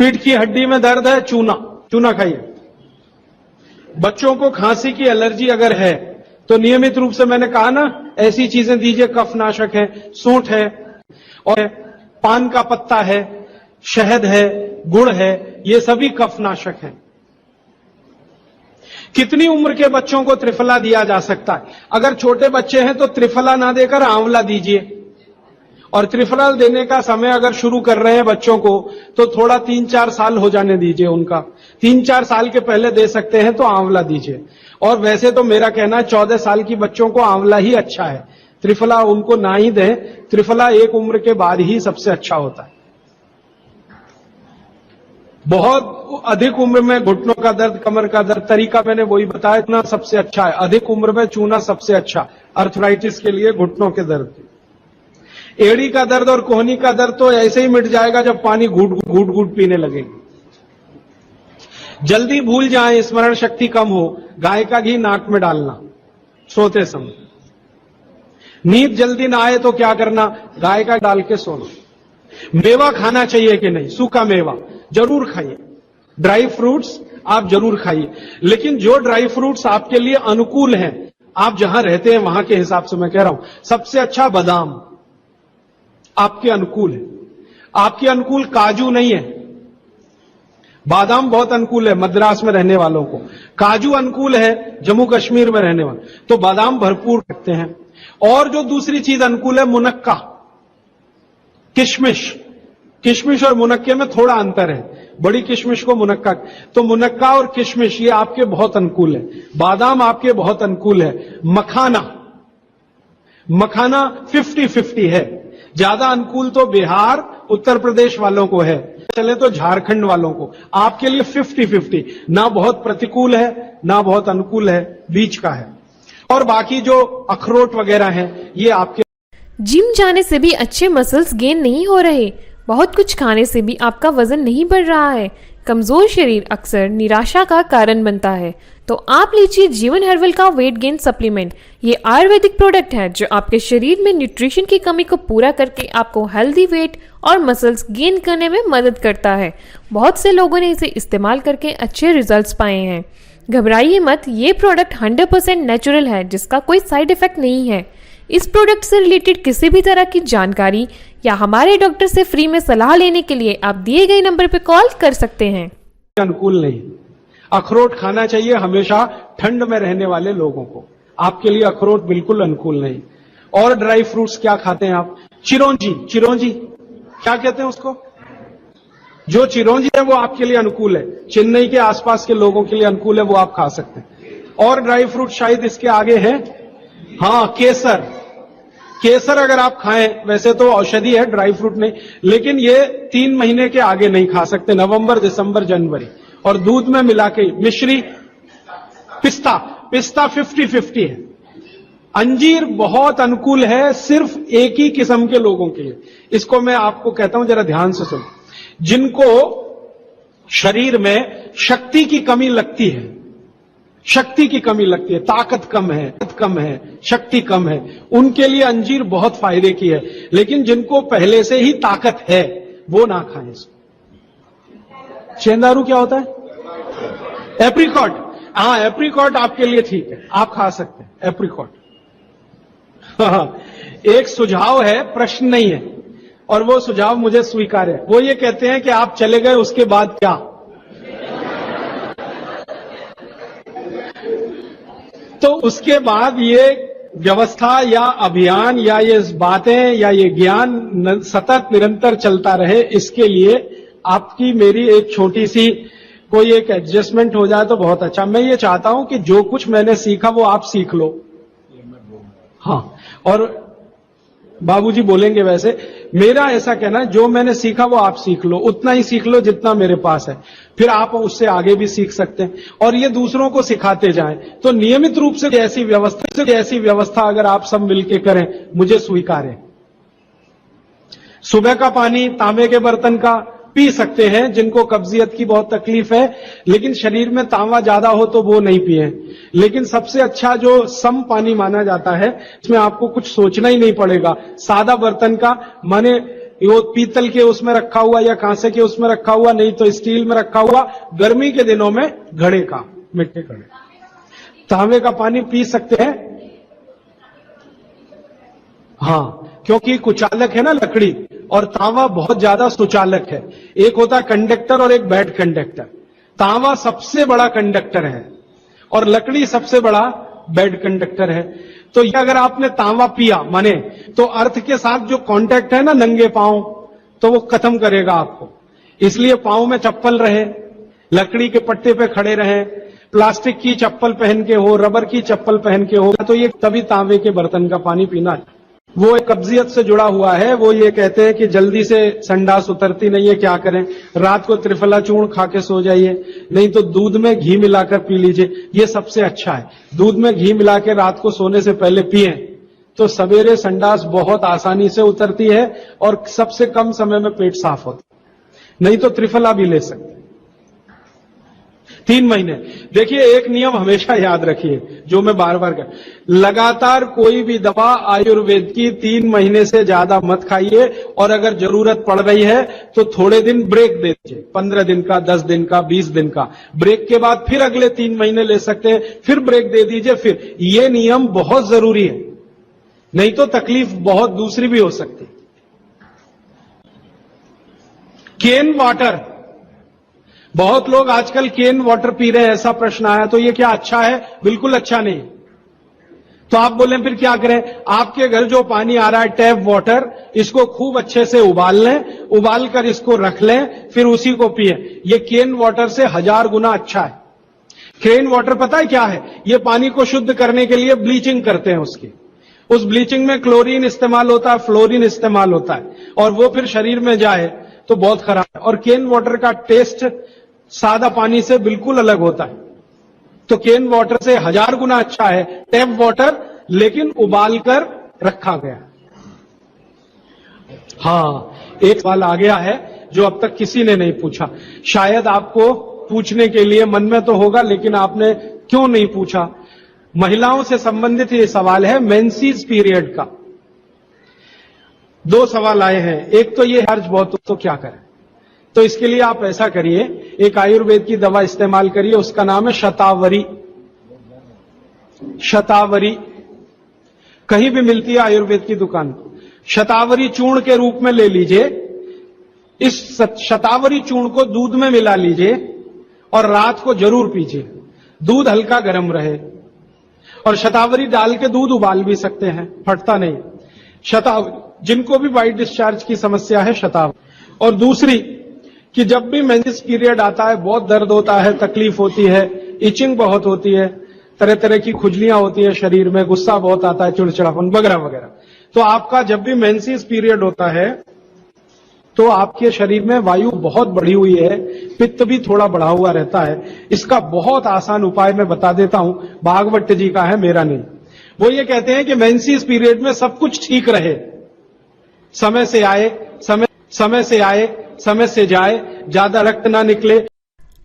पीठ की हड्डी में दर्द है, चूना खाइए। बच्चों को खांसी की एलर्जी अगर है तो नियमित रूप से मैंने कहा ना, ऐसी चीजें दीजिए, कफनाशक है, सूंठ है और पान का पत्ता है, शहद है, गुड़ है, ये सभी कफनाशक हैं। कितनी उम्र के बच्चों को त्रिफला दिया जा सकता है? अगर छोटे बच्चे हैं तो त्रिफला ना देकर आंवला दीजिए, और त्रिफला देने का समय अगर शुरू कर रहे हैं बच्चों को तो थोड़ा 3-4 साल हो जाने दीजिए उनका। 3-4 साल के पहले दे सकते हैं तो आंवला दीजिए। और वैसे तो मेरा कहना है 14 साल की बच्चों को आंवला ही अच्छा है, त्रिफला उनको ना ही दें। त्रिफला एक उम्र के बाद ही सबसे अच्छा होता है। बहुत अधिक उम्र में घुटनों का दर्द, कमर का दर्द, तरीका मैंने वही बताया, इतना सबसे अच्छा है। अधिक उम्र में चूना सबसे अच्छा, अर्थराइटिस के लिए, घुटनों के दर्द। एड़ी का दर्द और कोहनी का दर्द तो ऐसे ही मिट जाएगा जब पानी घूट पीने लगेगी। जल्दी भूल जाएं, स्मरण शक्ति कम हो, गाय का घी नाक में डालना सोते समय। नींद जल्दी ना आए तो क्या करना, गाय का डाल के सोना। मेवा खाना चाहिए कि नहीं? सूखा मेवा जरूर खाइए, ड्राई फ्रूट्स आप जरूर खाइए, लेकिन जो ड्राई फ्रूट्स आपके लिए अनुकूल हैं, आप जहां रहते हैं वहां के हिसाब से मैं कह रहा हूं, सबसे अच्छा बादाम आपके अनुकूल है। आपके अनुकूल काजू नहीं है, बादाम बहुत अनुकूल है मद्रास में रहने वालों को, काजू अनुकूल है जम्मू कश्मीर में रहने वाले, तो बादाम भरपूर रखते हैं। और जो दूसरी चीज अनुकूल है, मुनक्का, किशमिश और मुनक्के में थोड़ा अंतर है, बड़ी किशमिश को मुनक्का, तो मुनक्का और किशमिश ये आपके बहुत अनुकूल है। बादाम आपके बहुत अनुकूल है। मखाना 50-50 है, ज्यादा अनुकूल तो बिहार उत्तर प्रदेश वालों को है, चले तो झारखंड वालों को। आपके लिए 50-50, ना बहुत प्रतिकूल है ना बहुत अनुकूल है, बीच का है। और बाकी जो अखरोट वगैरह हैं ये आपके। जिम जाने से भी अच्छे मसल्स गेन नहीं हो रहे, बहुत कुछ खाने से भी आपका वजन नहीं बढ़ रहा है, कमजोर शरीर अक्सर निराशा का कारण बनता है, तो आप लीजिए जीवन हर्बल का वेट गेन सप्लीमेंट। ये आयुर्वेदिक प्रोडक्ट है जो आपके शरीर में न्यूट्रिशन की कमी को पूरा करके आपको हेल्दी वेट और मसल्स गेन करने में मदद करता है। बहुत से लोगों ने इसे इस्तेमाल करके अच्छे रिजल्ट्स पाए हैं। घबराइए मत, ये प्रोडक्ट 100% नेचुरल है जिसका कोई साइड इफेक्ट नहीं है। इस प्रोडक्ट से रिलेटेड किसी भी तरह की जानकारी या हमारे डॉक्टर से फ्री में सलाह लेने के लिए आप दिए गए नंबर पर कॉल कर सकते हैं। अनुकूल नहीं, अखरोट खाना चाहिए हमेशा ठंड में रहने वाले लोगों को, आपके लिए अखरोट बिल्कुल अनुकूल नहीं। और ड्राई फ्रूट्स क्या खाते हैं आप? चिरौंजी क्या कहते हैं उसको? जो चिरौंजी है वो आपके लिए अनुकूल है, चेन्नई के आसपास के लोगों के लिए अनुकूल है, वो आप खा सकते हैं। और ड्राई फ्रूट शायद इसके आगे है, हाँ, केसर अगर आप खाएं, वैसे तो औषधि है, ड्राई फ्रूट नहीं, लेकिन ये 3 महीने के आगे नहीं खा सकते, नवंबर, दिसंबर, जनवरी। और दूध में मिला के मिश्री, पिस्ता 50-50 है। अंजीर बहुत अनुकूल है सिर्फ एक ही किस्म के लोगों के लिए। इसको मैं आपको कहता हूं, जरा ध्यान से सुनो। जिनको शरीर में शक्ति की कमी लगती है, ताकत कम है, शक्ति कम है, उनके लिए अंजीर बहुत फायदे की है। लेकिन जिनको पहले से ही ताकत है वो ना खाएं इसको। चेंदारू क्या होता है? एप्रिकॉट, हाँ, एप्रिकॉट आपके लिए ठीक है, आप खा सकते हैं एप्रिकॉट। एक सुझाव है, प्रश्न नहीं है, और वो सुझाव मुझे स्वीकार है। वो ये कहते हैं कि आप चले गए उसके बाद क्या? तो उसके बाद ये व्यवस्था या अभियान या ये बातें या ये ज्ञान सतत निरंतर चलता रहे, इसके लिए आपकी मेरी एक छोटी सी कोई एक एडजस्टमेंट हो जाए तो बहुत अच्छा। मैं ये चाहता हूं कि जो कुछ मैंने सीखा वो आप सीख लो। हाँ, और बाबूजी बोलेंगे वैसे, मेरा ऐसा कहना है जो मैंने सीखा वो आप सीख लो, उतना ही सीख लो जितना मेरे पास है, फिर आप उससे आगे भी सीख सकते हैं और ये दूसरों को सिखाते जाएं। तो नियमित रूप से ऐसी व्यवस्था अगर आप सब मिलकर करें, मुझे स्वीकार है। सुबह का पानी तांबे के बर्तन का पी सकते हैं जिनको कब्जियत की बहुत तकलीफ है, लेकिन शरीर में तांबा ज्यादा हो तो वो नहीं पिए। लेकिन सबसे अच्छा जो सम पानी माना जाता है, इसमें आपको कुछ सोचना ही नहीं पड़ेगा, सादा बर्तन का, माने वो पीतल के उसमें रखा हुआ या कांसे के उसमें रखा हुआ, नहीं तो स्टील में रखा हुआ, गर्मी के दिनों में घड़े का, मिट्टी घड़े। तांबे का पानी पी सकते हैं? हाँ, क्योंकि कुचालक है ना लकड़ी, और तांबा बहुत ज्यादा सुचालक है। एक होता है कंडक्टर और एक बैड कंडक्टर। तांबा सबसे बड़ा कंडक्टर है और लकड़ी सबसे बड़ा बैड कंडक्टर है। तो ये अगर आपने तांबा पिया माने, तो अर्थ के साथ जो कांटेक्ट है ना नंगे पांव, तो वो खत्म करेगा आपको। इसलिए पांव में चप्पल रहे, लकड़ी के पट्टे पे खड़े रहे, प्लास्टिक की चप्पल पहन के हो, रबर की चप्पल पहन के हो, तो ये तभी तांबे के बर्तन का पानी पीना है। वो एक कब्जियत से जुड़ा हुआ है। वो ये कहते हैं कि जल्दी से संडास उतरती नहीं है, क्या करें? रात को त्रिफला चूर्ण खा के सो जाइए, नहीं तो दूध में घी मिलाकर पी लीजिए, ये सबसे अच्छा है। दूध में घी मिला के रात को सोने से पहले पिए तो सवेरे संडास बहुत आसानी से उतरती है और सबसे कम समय में पेट साफ होता है। नहीं तो त्रिफला भी ले सकते 3 महीने। देखिए, एक नियम हमेशा याद रखिए, जो मैं बार बार कह, लगातार कोई भी दवा आयुर्वेद की 3 महीने से ज्यादा मत खाइए, और अगर जरूरत पड़ रही है तो थोड़े दिन ब्रेक दे दीजिए, 15 दिन का, 10 दिन का, 20 दिन का। ब्रेक के बाद फिर अगले 3 महीने ले सकते हैं, फिर ब्रेक दे दीजिए। फिर ये नियम बहुत जरूरी है, नहीं तो तकलीफ बहुत दूसरी भी हो सकती। केन वाटर, बहुत लोग आजकल केन वाटर पी रहे हैं, ऐसा प्रश्न आया। तो ये क्या अच्छा है? बिल्कुल अच्छा नहीं। तो आप बोले फिर क्या करें? आपके घर जो पानी आ रहा है टैप वाटर, इसको खूब अच्छे से उबाल लें, उबाल कर इसको रख लें, फिर उसी को पिए। ये केन वाटर से 1000 गुना अच्छा है। केन वाटर पता है क्या है? ये पानी को शुद्ध करने के लिए ब्लीचिंग करते हैं उसकी। उस ब्लीचिंग में क्लोरीन इस्तेमाल होता है, फ्लोरीन इस्तेमाल होता है, और वो फिर शरीर में जाए तो बहुत खराब है। और केन वाटर का टेस्ट सादा पानी से बिल्कुल अलग होता है। तो केन वाटर से 1000 गुना अच्छा है टैप वाटर, लेकिन उबाल कर रखा गया। हां, एक सवाल आ गया है जो अब तक किसी ने नहीं पूछा। शायद आपको पूछने के लिए मन में तो होगा, लेकिन आपने क्यों नहीं पूछा? महिलाओं से संबंधित ये सवाल है, मेंसेस पीरियड का। 2 सवाल आए हैं। एक तो ये हर्ज बहुत तो क्या करें? तो इसके लिए आप ऐसा करिए, एक आयुर्वेद की दवा इस्तेमाल करिए, उसका नाम है शतावरी। शतावरी कहीं भी मिलती है आयुर्वेद की दुकान को। शतावरी चूर्ण के रूप में ले लीजिए। इस शतावरी चूर्ण को दूध में मिला लीजिए और रात को जरूर पीजिए। दूध हल्का गर्म रहे, और शतावरी डाल के दूध उबाल भी सकते हैं, फटता नहीं। शतावरी, जिनको भी वाइट डिस्चार्ज की समस्या है, शतावरी। और दूसरी कि जब भी मेंसेस पीरियड आता है बहुत दर्द होता है, तकलीफ होती है, इचिंग बहुत होती है, तरह तरह की खुजलियां होती है शरीर में, गुस्सा बहुत आता है, चिड़चिड़ापन वगैरह वगैरह। तो आपका जब भी मेंसेस पीरियड होता है तो आपके शरीर में वायु बहुत बढ़ी हुई है, पित्त भी थोड़ा बढ़ा हुआ रहता है। इसका बहुत आसान उपाय मैं बता देता हूं, भागवत जी का है, मेरा नहीं। वो ये कहते हैं कि मेंसेस पीरियड में सब कुछ ठीक रहे, समय से आए, समय से आए, समय से जाए, ज्यादा रक्त ना निकले।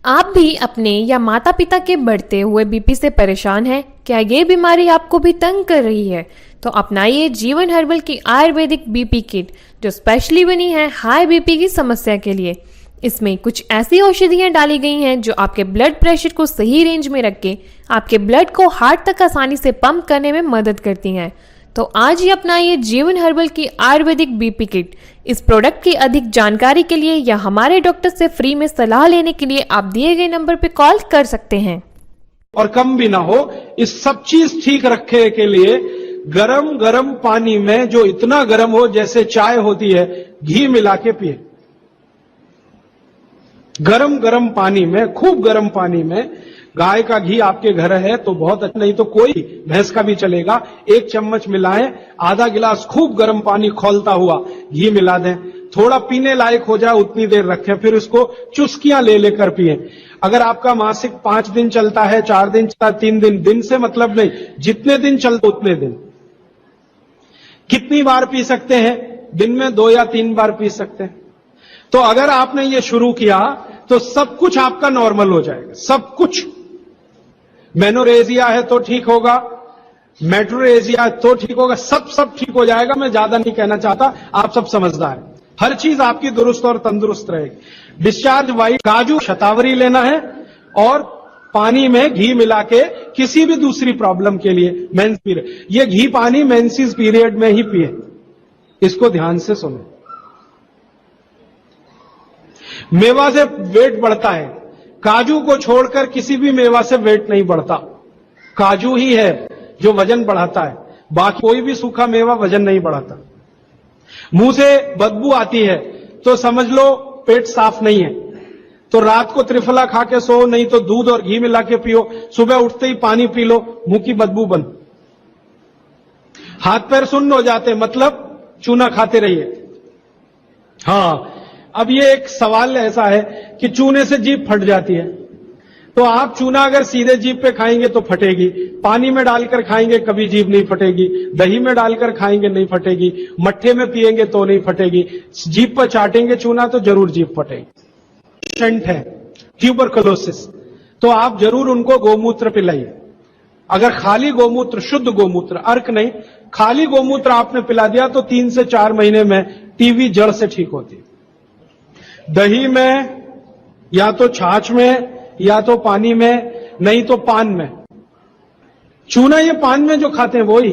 आप भी अपने या माता पिता के बढ़ते हुए बीपी से परेशान हैं? क्या ये बीमारी आपको भी तंग कर रही है? तो अपनाइए जीवन हर्बल की आयुर्वेदिक बीपी किट, जो स्पेशली बनी है हाई बीपी की समस्या के लिए। इसमें कुछ ऐसी औषधियां डाली गई हैं जो आपके ब्लड प्रेशर को सही रेंज में रख के आपके ब्लड को हार्ट तक आसानी से पंप करने में मदद करती हैं। तो आज ही अपनाइए जीवन हर्बल की आयुर्वेदिक बीपी किट। इस प्रोडक्ट की अधिक जानकारी के लिए या हमारे डॉक्टर से फ्री में सलाह लेने के लिए आप दिए गए नंबर पर कॉल कर सकते हैं। और कम भी ना हो, इस सब चीज ठीक रखने के लिए गरम गरम पानी में, जो इतना गरम हो जैसे चाय होती है, घी मिला के पिए। गरम गरम पानी में, खूब गरम पानी में, गाय का घी आपके घर है तो बहुत अच्छा, नहीं तो कोई भैंस का भी चलेगा, 1 चम्मच मिलाएं, आधा गिलास खूब गर्म पानी खौलता हुआ घी मिला दें, थोड़ा पीने लायक हो जाए उतनी देर रखें, फिर उसको चुस्कियां ले लेकर पिए। अगर आपका मासिक 5 दिन चलता है, 4 दिन चलता है, 3 दिन, दिन से मतलब नहीं, जितने दिन चलते उतने दिन। कितनी बार पी सकते हैं? दिन में 2 या 3 बार पी सकते हैं। तो अगर आपने ये शुरू किया तो सब कुछ आपका नॉर्मल हो जाएगा, सब कुछ। मेनोरेजिया है तो ठीक होगा, मेट्रोरेजिया है तो ठीक होगा, सब ठीक हो जाएगा। मैं ज्यादा नहीं कहना चाहता, आप सब समझदार हैं। हर चीज आपकी दुरुस्त और तंदुरुस्त रहेगी। डिस्चार्ज वाइट काजू शतावरी लेना है और पानी में घी मिला के किसी भी दूसरी प्रॉब्लम के लिए मेंस पीरियड, ये घी पानी मेंसेस पीरियड में ही पिए, इसको ध्यान से सुनो। मेवा से वेट बढ़ता है, काजू को छोड़कर किसी भी मेवा से वेट नहीं बढ़ता, काजू ही है जो वजन बढ़ाता है, बाकी कोई भी सूखा मेवा वजन नहीं बढ़ाता। मुंह से बदबू आती है तो समझ लो पेट साफ नहीं है, तो रात को त्रिफला खा के सो, नहीं तो दूध और घी मिला के पियो, सुबह उठते ही पानी पी लो, मुंह की बदबू बंद। हाथ पैर सुन्न हो जाते मतलब चूना खाते रहिए। हां, अब ये एक सवाल ऐसा है कि चूने से जीभ फट जाती है, तो आप चूना अगर सीधे जीभ पे खाएंगे तो फटेगी, पानी में डालकर खाएंगे कभी जीभ नहीं फटेगी, दही में डालकर खाएंगे नहीं फटेगी, मट्ठे में पिएंगे तो नहीं फटेगी, जीभ पर चाटेंगे चूना तो जरूर जीभ फटेगी। पेशेंट है ट्यूबरकुलोसिस, तो आप जरूर उनको गोमूत्र पिलाइए। अगर खाली गोमूत्र, शुद्ध गोमूत्र, अर्क नहीं, खाली गोमूत्र आपने पिला दिया तो 3 से 4 महीने में टीबी जड़ से ठीक होती है। दही में या तो छाछ में या तो पानी में, नहीं तो पान में। चूना ये पान में जो खाते हैं वो ही